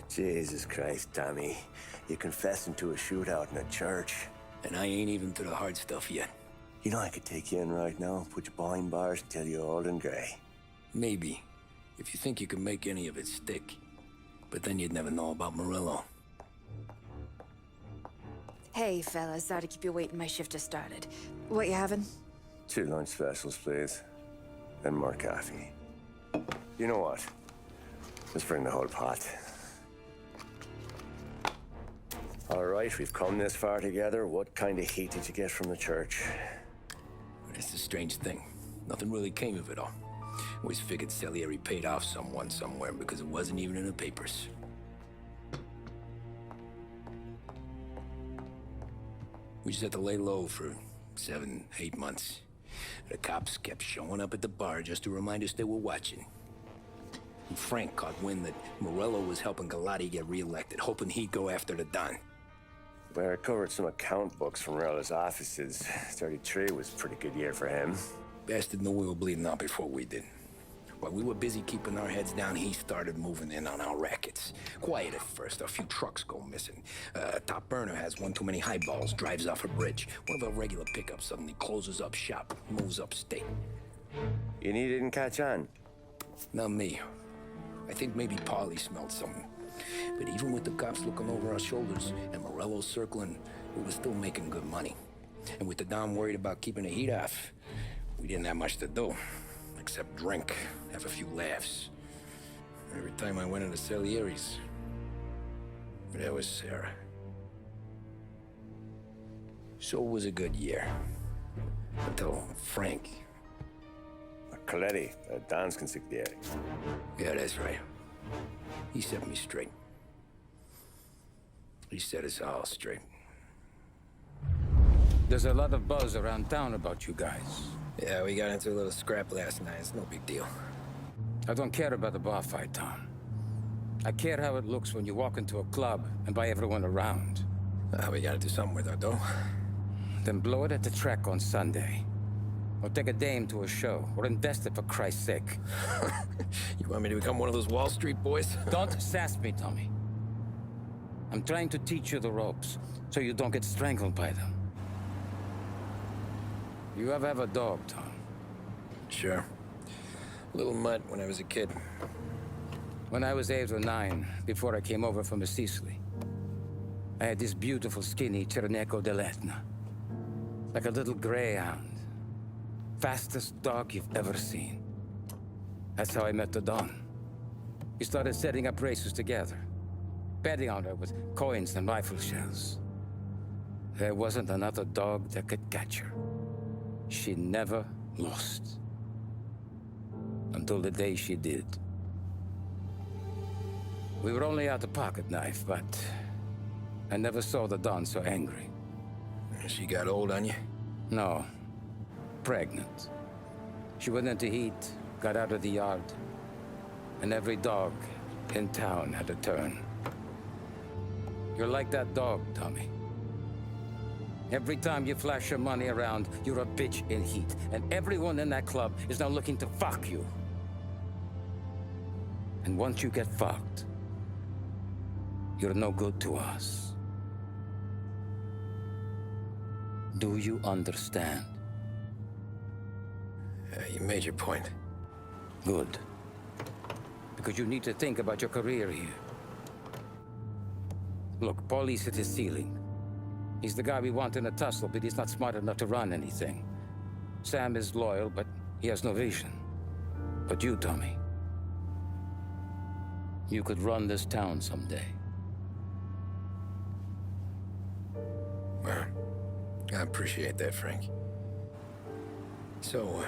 Jesus Christ, Tommy. You're confessing to a shootout in a church. And I ain't even to the hard stuff yet. You know I could take you in right now, put you behind bars until you're old and grey. Maybe, if you think you can make any of it stick. But then you'd never know about Morello. Hey, fellas, sorry to keep you waiting. My shift just started. What you having? 2 lunch specials, please. And more coffee. You know what? Let's bring the whole pot. All right, we've come this far together. What kind of heat did you get from the church? It's a strange thing. Nothing really came of it all. Always figured Salieri paid off someone somewhere because it wasn't even in the papers. We just had to lay low for 7, 8 months. The cops kept showing up at the bar just to remind us they were watching. And Frank caught wind that Morello was helping Galati get reelected, hoping he'd go after the Don. Well, I recovered some account books from Morello's offices. 33 was a pretty good year for him. Bastard knew we were bleeding out before we did. While we were busy keeping our heads down, he started moving in on our rackets. Quiet at first, a few trucks go missing. Top burner has one too many highballs, drives off a bridge. One of our regular pickups suddenly closes up shop, moves upstate. You didn't catch on? Not me. I think maybe Paulie smelled something. But even with the cops looking over our shoulders and Morello circling, we were still making good money. And with the Don worried about keeping the heat off, we didn't have much to do. Except drink, have a few laughs. Every time I went into Salieri's, there was Sarah. So it was a good year. Until Frank. Coletti, Don's consigliere. Yeah, that's right. He set me straight. He set us all straight. There's a lot of buzz around town about you guys. Yeah, we got into a little scrap last night. It's no big deal. I don't care about the bar fight, Tom. I care how it looks when you walk into a club and by everyone around. We gotta do something with our dough. Then blow it at the track on Sunday. Or take a dame to a show. Or invest it for Christ's sake. You want me to become one of those Wall Street boys? Don't sass me, Tommy. I'm trying to teach you the ropes, so you don't get strangled by them. You ever have a dog, Tom? Sure. Little mutt when I was a kid. When I was 8 or 9, before I came over from Sicily, I had this beautiful, skinny Cerneco dell'Etna. Like a little greyhound. Fastest dog you've ever seen. That's how I met the Don. We started setting up races together. Betting on her with coins and rifle shells. There wasn't another dog that could catch her. She never lost. Until the day she did. We were only out the pocket knife, but I never saw the Don so angry. She got old on you? No. Pregnant. She went into heat, got out of the yard, and every dog in town had a turn. You're like that dog, Tommy. Every time you flash your money around, you're a bitch in heat. And everyone in that club is now looking to fuck you. And once you get fucked, you're no good to us. Do you understand? You made your point. Good. Because you need to think about your career here. Look, Paulie's hit his ceiling. He's the guy we want in a tussle, but he's not smart enough to run anything. Sam is loyal, but he has no vision. But you, Tommy, you could run this town someday. Well, I appreciate that, Frank. So,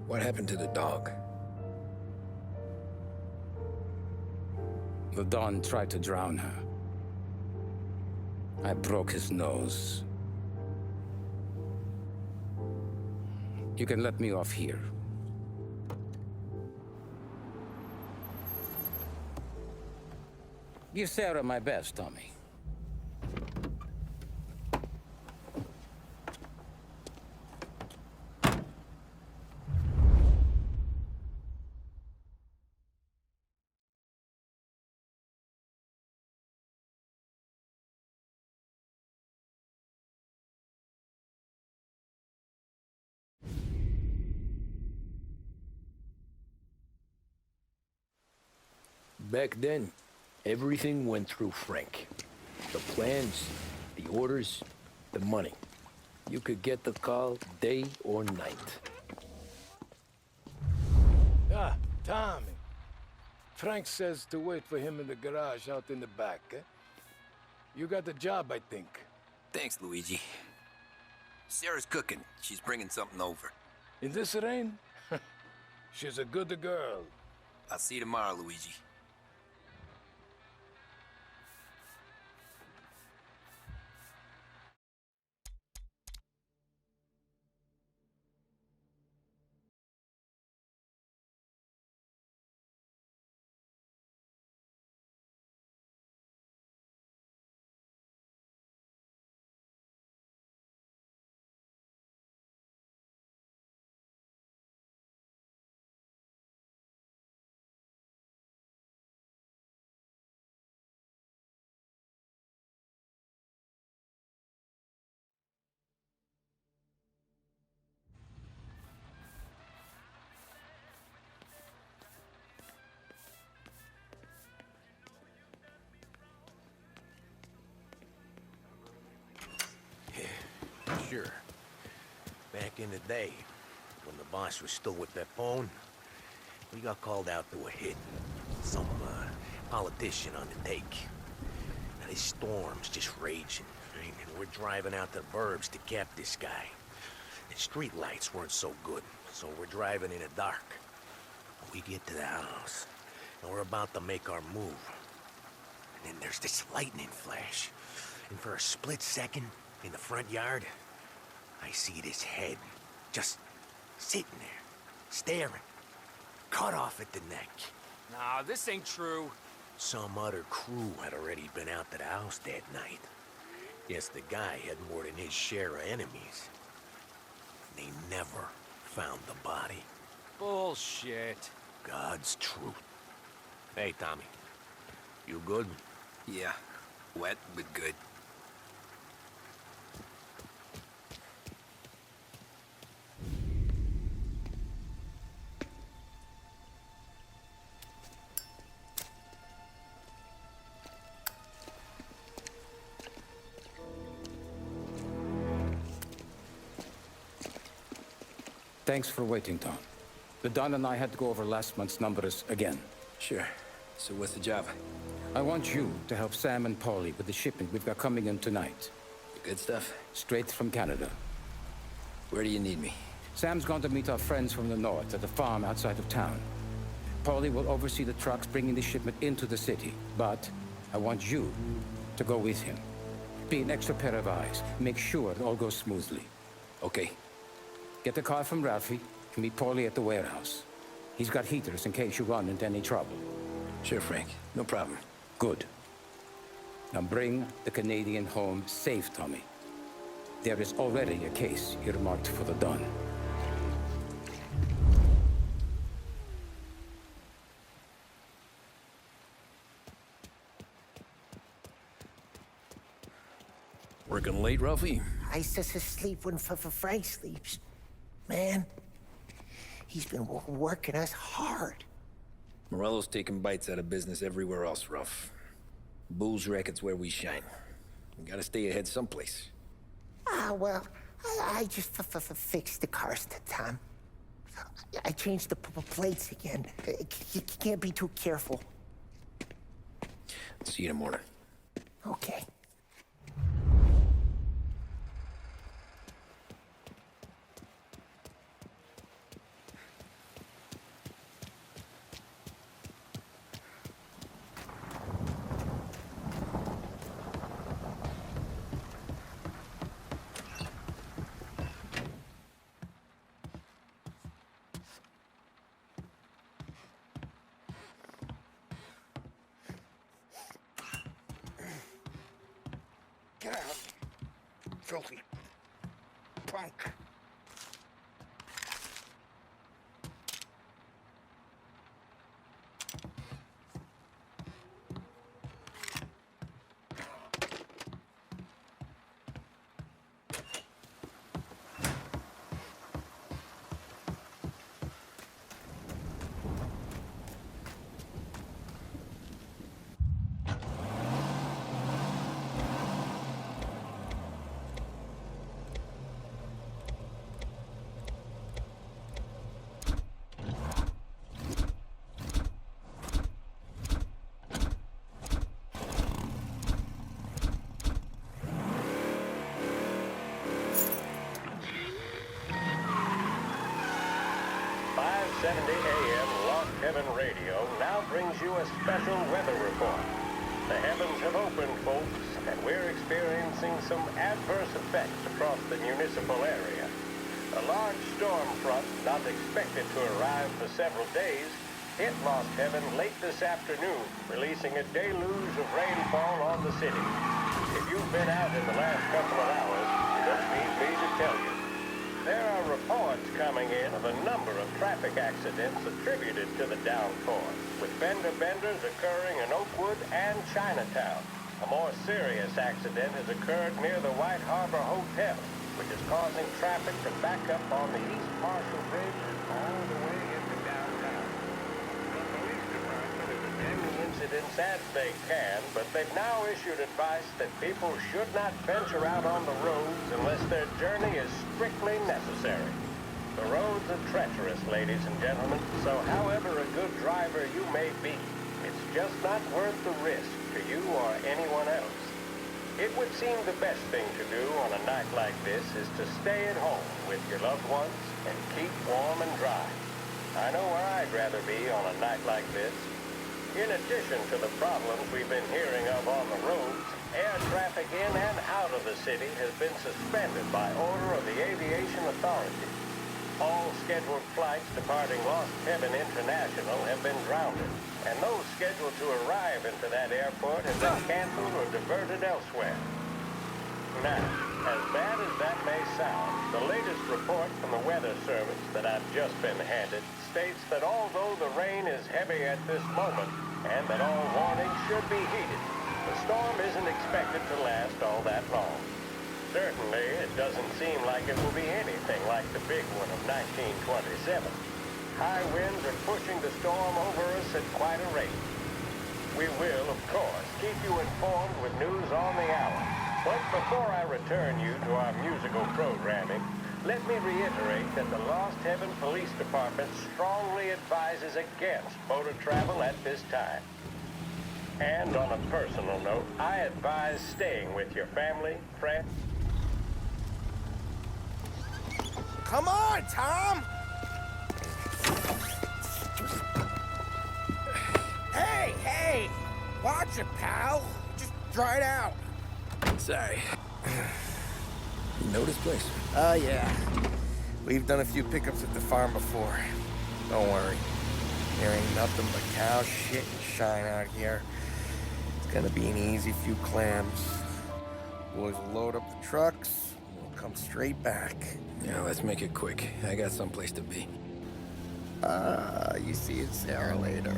what happened to the dog? The Don tried to drown her. I broke his nose. You can let me off here. Give Sarah my best, Tommy. Back then, everything went through Frank. The plans, the orders, the money. You could get the call day or night. Ah, Tommy. Frank says to wait for him in the garage out in the back, eh? You got the job, I think. Thanks, Luigi. Sarah's cooking. She's bringing something over. In this rain? She's a good girl. I'll see you tomorrow, Luigi. Sure. Back in the day, when the boss was still with that phone, we got called out to a hit. Some politician on the take. Now this storm's just raging, right? And we're driving out to the burbs to cap this guy. The street lights weren't so good, so we're driving in the dark. We get to the house, and we're about to make our move. And then there's this lightning flash. And for a split second, in the front yard, I see this head, just sitting there, staring, cut off at the neck. Nah, this ain't true. Some other crew had already been out to the house that night. Guess the guy had more than his share of enemies. They never found the body. Bullshit. God's truth. Hey, Tommy. You good? Yeah. Wet, but good. Thanks for waiting, Tom. The Don and I had to go over last month's numbers again. Sure. So what's the job? I want you to help Sam and Paulie with the shipment we've got coming in tonight. The good stuff? Straight from Canada. Where do you need me? Sam's going to meet our friends from the north at the farm outside of town. Paulie will oversee the trucks bringing the shipment into the city. But I want you to go with him. Be an extra pair of eyes. Make sure it all goes smoothly. Okay. Get the car from Ralphie and meet Paulie at the warehouse. He's got heaters in case you run into any trouble. Sure, Frank. No problem. Good. Now bring the Canadian home safe, Tommy. There is already a case earmarked for the Don. Working late, Ralphie? I just sleep when Frank sleeps. Man, he's been working us hard. Morello's taking bites out of business everywhere else, Ruff. Bull's racket's where we shine. We gotta stay ahead someplace. Well, I just fixed the cars, Tom. I changed the plates again. You can't be too careful. See you in the morning. Okay. Get out, filthy punk. 1170 AM Lost Heaven Radio now brings you a special weather report. The heavens have opened, folks, and we're experiencing some adverse effects across the municipal area. A large storm front, not expected to arrive for several days, hit Lost Heaven late this afternoon, releasing a deluge of rainfall on the city. If you've been out in the last couple of hours, you don't need me to tell you. There are reports coming in of a number of traffic accidents attributed to the downpour, with fender benders occurring in Oakwood and Chinatown. A more serious accident has occurred near the White Harbor Hotel, which is causing traffic to back up on the East Marshall Bridge all the way into downtown. The police department is attending incidents as they can, but they've now issued advice that people should not venture out on the roads unless their journey is strictly necessary. The roads are treacherous, ladies and gentlemen, so however a good driver you may be, it's just not worth the risk to you or anyone else. It would seem the best thing to do on a night like this is to stay at home with your loved ones and keep warm and dry. I know where I'd rather be on a night like this. In addition to the problems we've been hearing of on the roads, air traffic in and out of the city has been suspended by order of the Aviation Authority. All scheduled flights departing Lost Heaven International have been grounded, and those scheduled to arrive into that airport have been canceled or diverted elsewhere. Now, as bad as that may sound, the latest report from the Weather Service that I've just been handed states that although the rain is heavy at this moment, and that all warnings should be heeded, the storm isn't expected to last all that long. Certainly, it doesn't seem like it will be anything like the big one of 1927. High winds are pushing the storm over us at quite a rate. We will, of course, keep you informed with news on the hour. But before I return you to our musical programming, let me reiterate that the Lost Heaven Police Department strongly advises against motor travel at this time. And on a personal note, I advise staying with your family, friends. Come on, Tom! Hey! Watch it, pal. Just dry it out. Sorry. You know this place? Oh, yeah. We've done a few pickups at the farm before. Don't worry. There ain't nothing but cow shit and shine out here. It's gonna be an easy few clams. Boys will load up the trucks, and we'll come straight back. Yeah, let's make it quick. I got someplace to be. You see it, Sarah, later.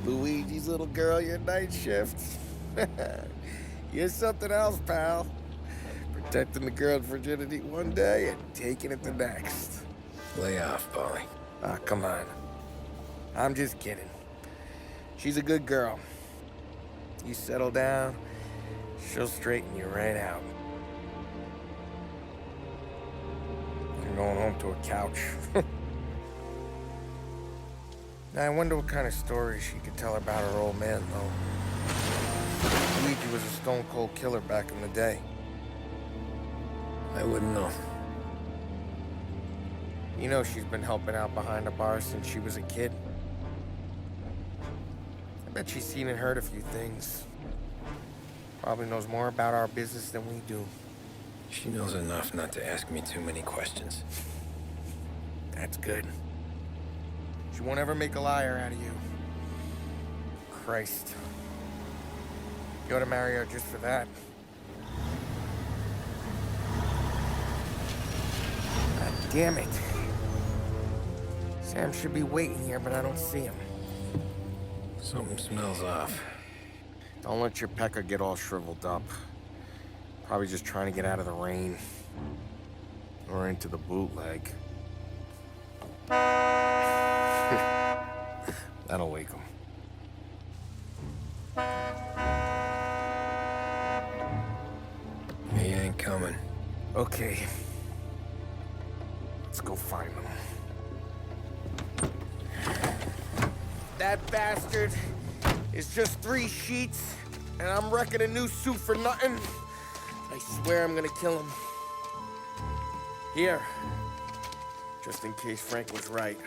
Luigi's little girl, your night shift. You're something else, pal. Protecting the girl's virginity one day and taking it the next. Lay off, Polly. Ah, come on. I'm just kidding. She's a good girl. You settle down, she'll straighten you right out. I'm going home to a couch. Now, I wonder what kind of stories she could tell about her old man, though. Luigi was a stone-cold killer back in the day. I wouldn't know. You know she's been helping out behind the bar since she was a kid. I bet she's seen and heard a few things. Probably knows more about our business than we do. She knows enough not to ask me too many questions. That's good. She won't ever make a liar out of you. Christ. You ought to marry her just for that. God damn it. Sam should be waiting here, but I don't see him. Something smells off. Don't let your pecker get all shriveled up. Probably just trying to get out of the rain. Or into the bootleg. That'll wake him. He ain't coming. Okay. Let's go find him. That bastard is just 3 sheets, and I'm wrecking a new suit for nothing. I swear I'm gonna kill him. Here. Just in case Frank was right.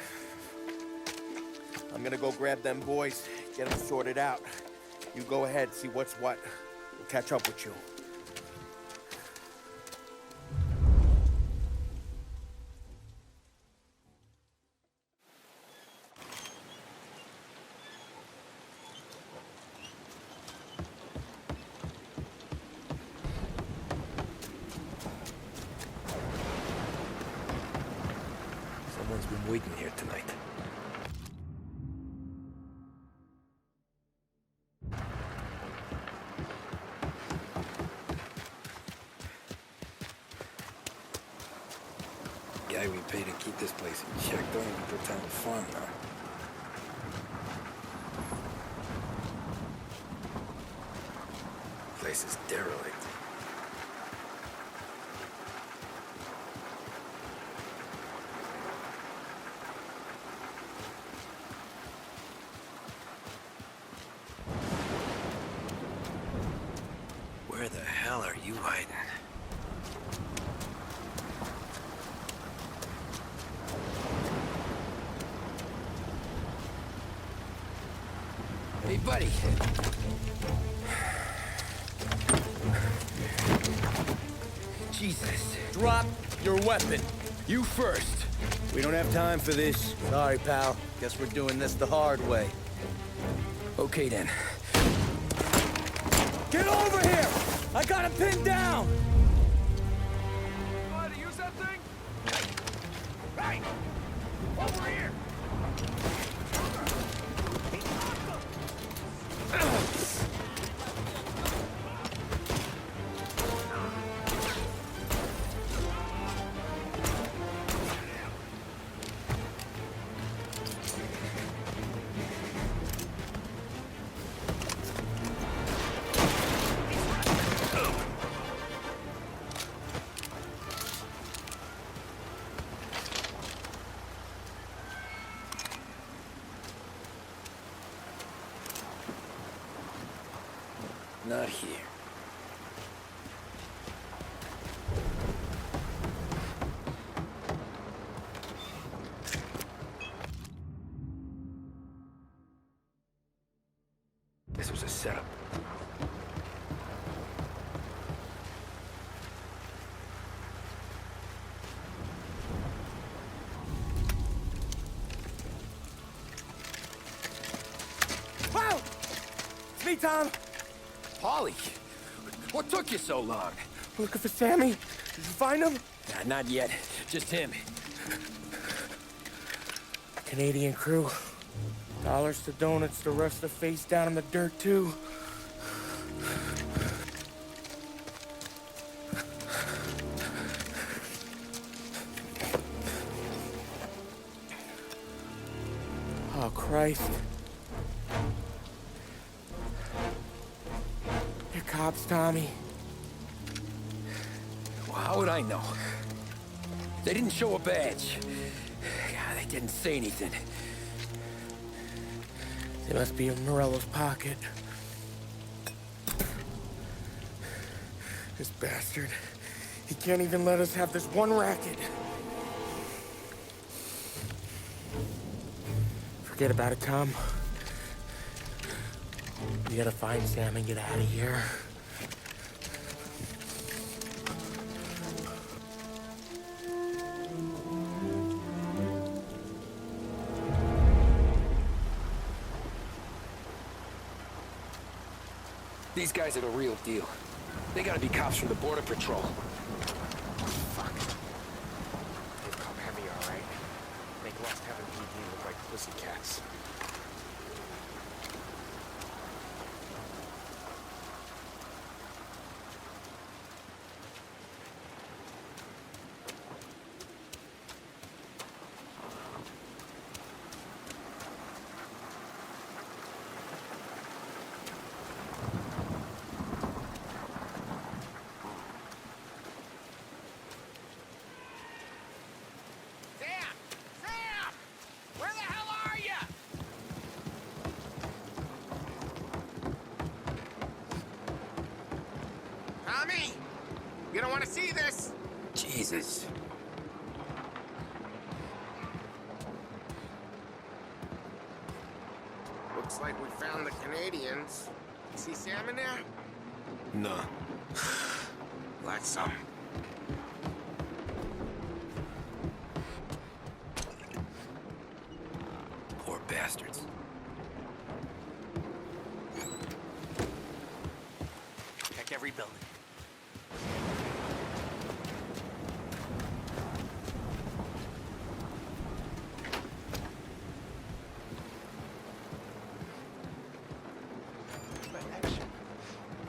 I'm gonna go grab them boys, get them sorted out. You go ahead, see what's what. We'll catch up with you. Someone's been waiting here tonight. Guy we pay to keep this place in check don't even pretend to farm now. Place is derelict. Where the hell are you hiding? Hey, buddy. Jesus. Drop your weapon. You first. We don't have time for this. Sorry, pal. Guess we're doing this the hard way. Okay, then. Get over here! I got him pinned down! Know how to use that thing? Right! Over here! Not here. This was a setup. Wow! It's me, Tom. Polly, what took you so long? Looking for Sammy. Did you find him? Nah, not yet. Just him. Canadian crew. Dollars to donuts, the rest are face down in the dirt, too. Oh, Christ. They're cops, Tommy. Well, how would I know? They didn't show a badge. God, they didn't say anything. They must be in Morello's pocket. This bastard. He can't even let us have this one racket. Forget about it, Tom. We gotta find Sam and get out of here. These guys are the real deal. They gotta be cops from the Border Patrol. Fuck. They've come heavy, all right. Make Lost Heaven PD look like pussycats. Tommy! You don't want to see this! Jesus. Looks like we found the Canadians. See Sam in there? No. That's some. Poor bastards. Check every building.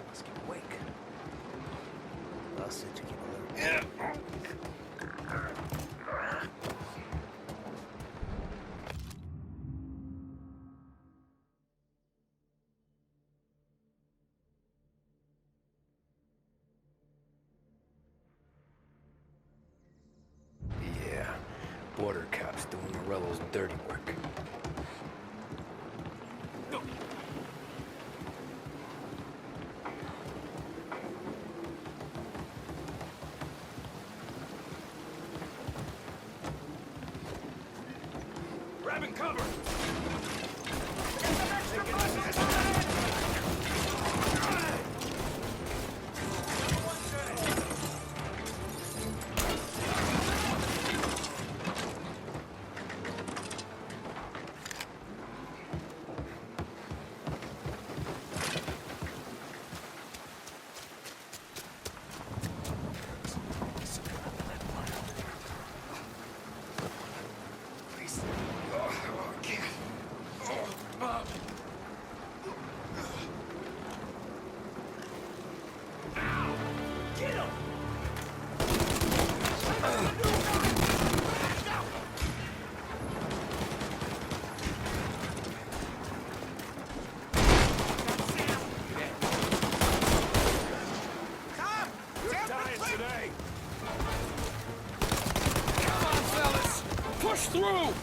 Let's keep awake. I'll sit you keep alert. Yeah, border cops doing Morello's dirty work. Grabbing cover! Push through!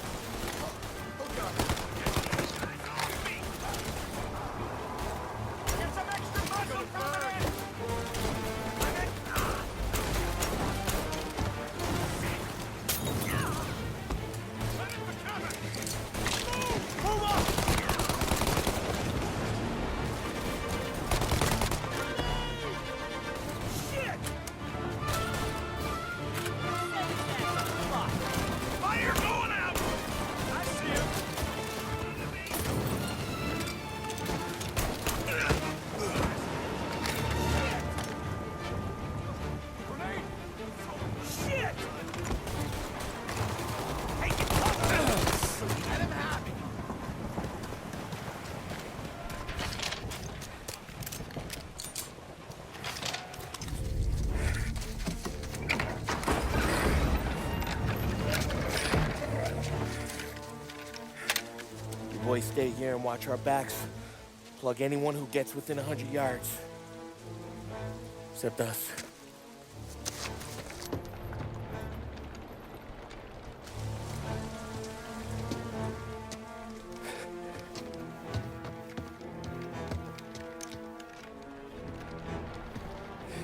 Boys, stay here and watch our backs. Plug anyone who gets within 100 yards. Except us.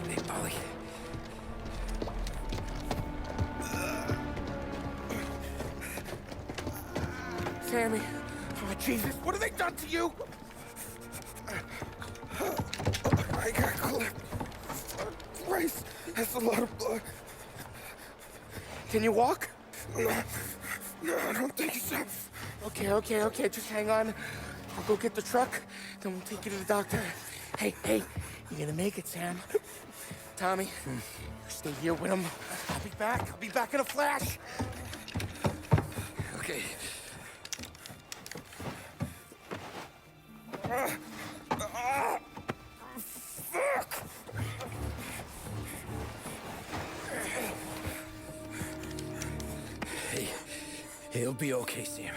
Hey, Polly. Sammy. Oh, Jesus, what have they done to you? I got clipped. Christ, that's a lot of blood. Can you walk? No, I don't think so. Okay, just hang on. I'll go get the truck, then we'll take you to the doctor. Hey, you're gonna make it, Sam. Tommy, you stay here with him. I'll be back in a flash. Okay. Fuck! Hey, he'll be okay, Sam.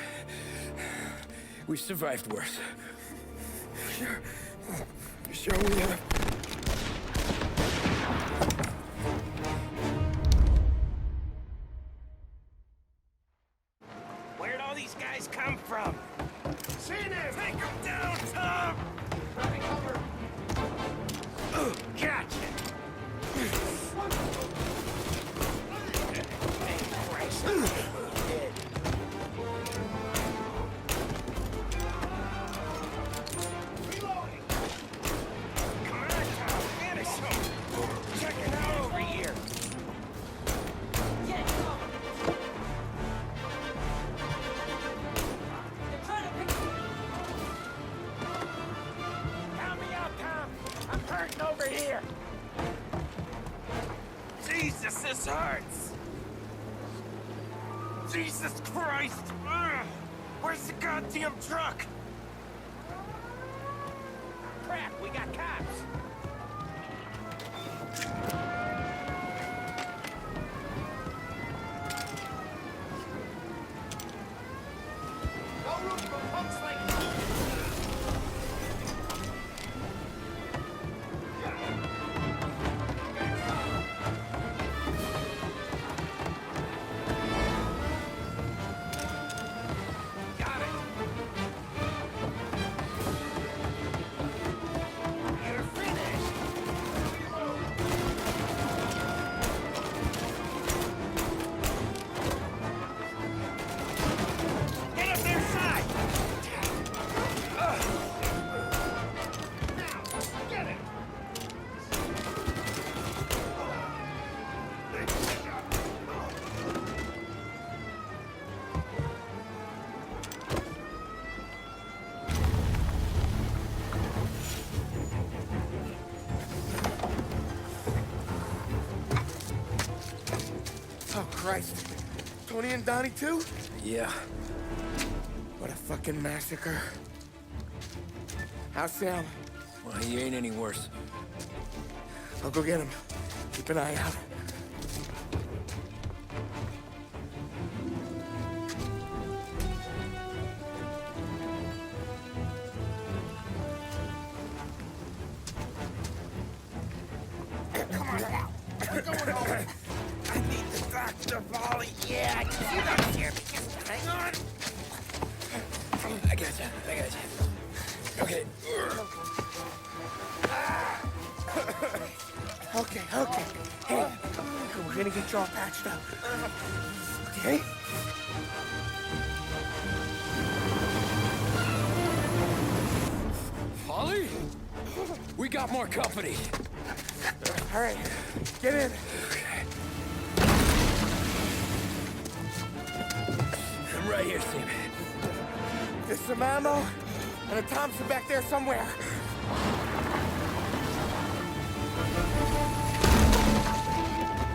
We've survived worse. Sure we have. Where'd all these guys come from? Seen him! Take him down, Tom! Grabbing cover! Gotcha! Jesus, this hurts! Jesus Christ! Ugh. Where's the goddamn truck? Crap, we got cops! No room for punks like you! Oh, Christ. Tony and Donnie, too? Yeah. What a fucking massacre. How's Sam? Well, he ain't any worse. I'll go get him. Keep an eye out. Come on now. We're going home. I need the doctor, Molly. Yeah, I can see that here. Just hang on. I gotcha. Okay. Okay. Hey, we're gonna get you all patched up. Okay? Polly? We got more company. All right, get in. I'm right here, Sam. There's some ammo and a Thompson back there somewhere.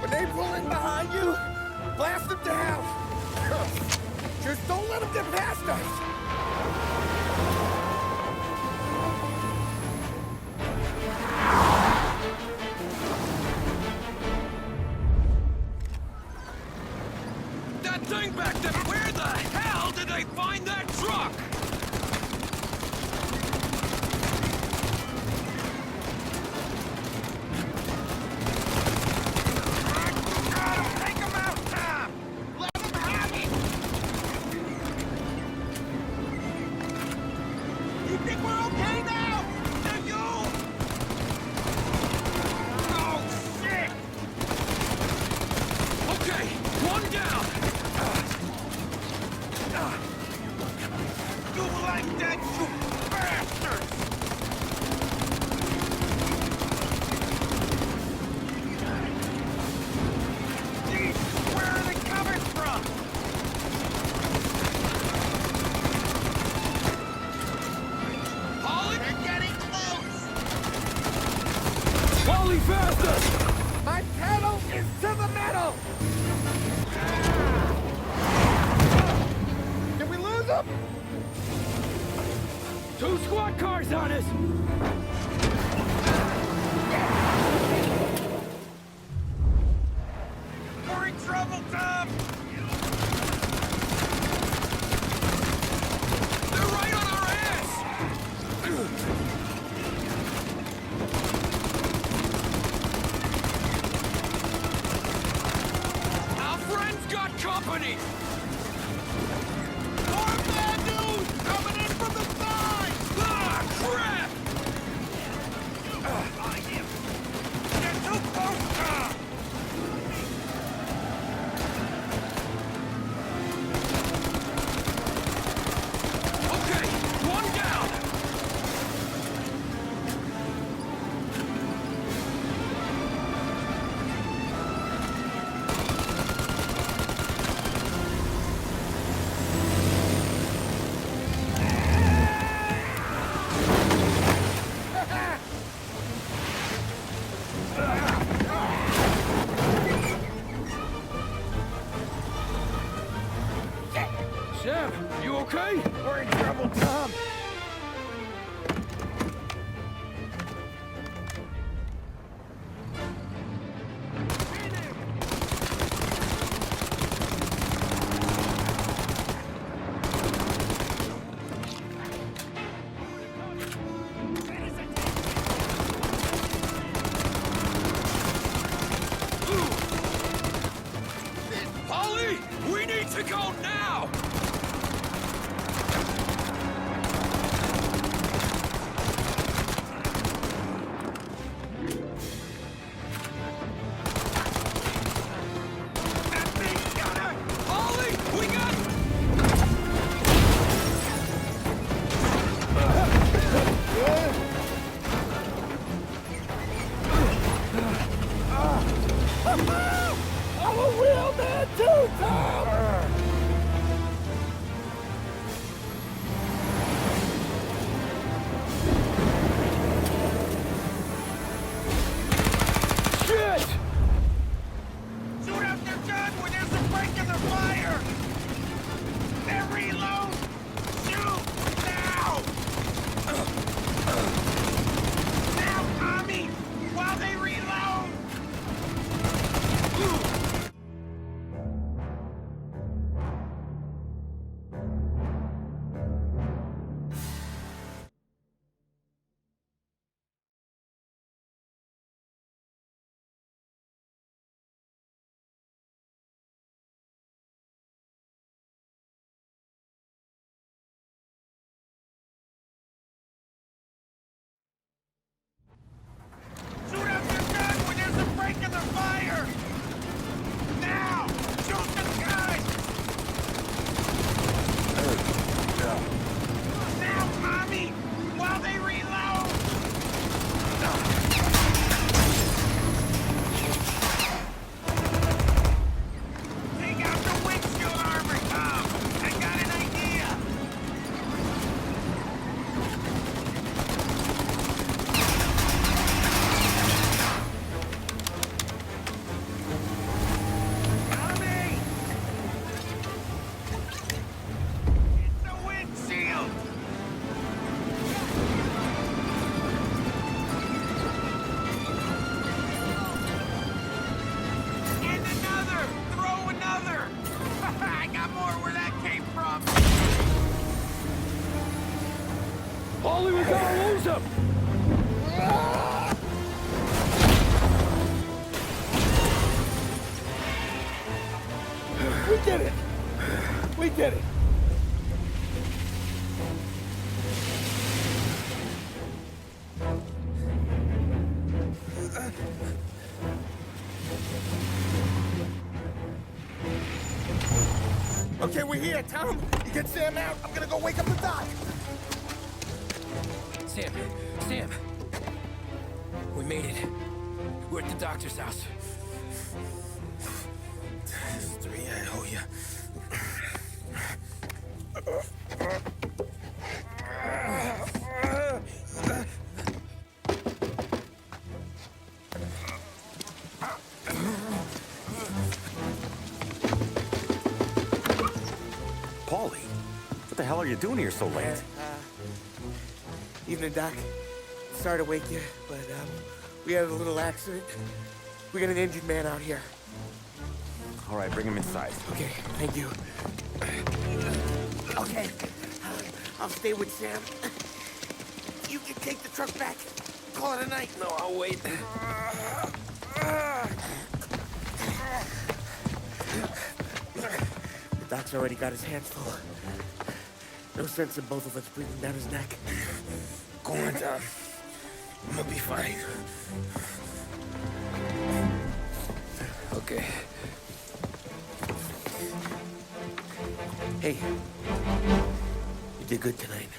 When they pull in behind you, blast them to hell. Just don't let them get past us. That thing back there! Where the hell did they find that truck? Take him out, Tom! Let him have it! You think we're okay now? Do you? Oh, shit! Okay, one down! You like that, you bastards! Jesus, where are they coming from? Polly? They're getting close! Polly, faster! My pedal is to the metal! Did we lose them? 2 squad cars on us! We're in trouble, Tom! They're right on our ass! Our friend's got company! More bad news! Coming in from the side! Ah, crap! Behind him! They're too close, Tom! Okay, one down! Sam, you okay? We're in trouble, Tom. Polly, we need to go now! Polly, we got... I'm a real man too, Tom! Shit! Shoot up their gun when there's a break in their fire! They're reload! Shoot! Now! Now, Tommy! While they reload! Shoot up their gun when there's a break in their fire! Now! Shoot the guy! Now, Tommy! While they reload! Take out the windshield armor, Tom! I got an idea! Tommy! It's the windshield! And another! Throw another! I got more where that came from! Polly, we gotta lose him! We did it! We did it! Okay, we're here, Tom. You get Sam out. I'm gonna go wake up the doc. Sam! We made it. We're at the doctor's house. Three, I owe you. Paulie, what the hell are you doing here so late? Evening, Doc. Sorry to wake you, but we had a little accident. We got an injured man out here. All right, bring him inside. Okay, thank you. Okay, I'll stay with Sam. You can take the truck back. Call it a night. No, I'll wait. The doc's already got his hands full. No sense in both of us breathing down his neck. Go on, Tom. I'm gonna be fine. Okay. Hey, you did good tonight.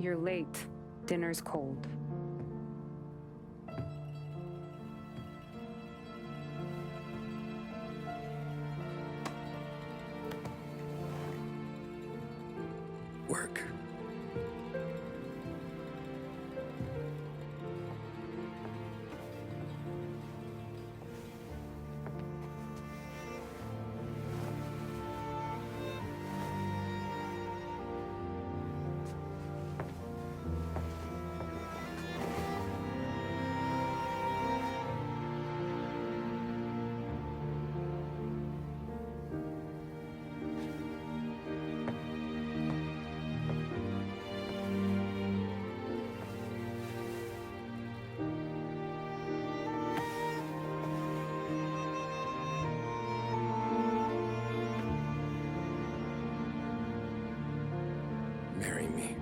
You're late. Dinner's cold. Work. Marry me.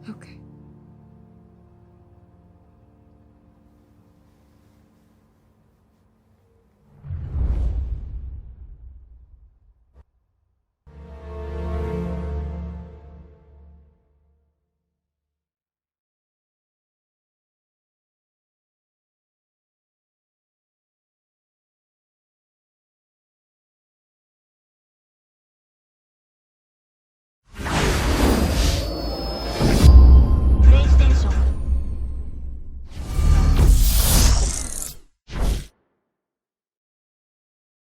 Okay.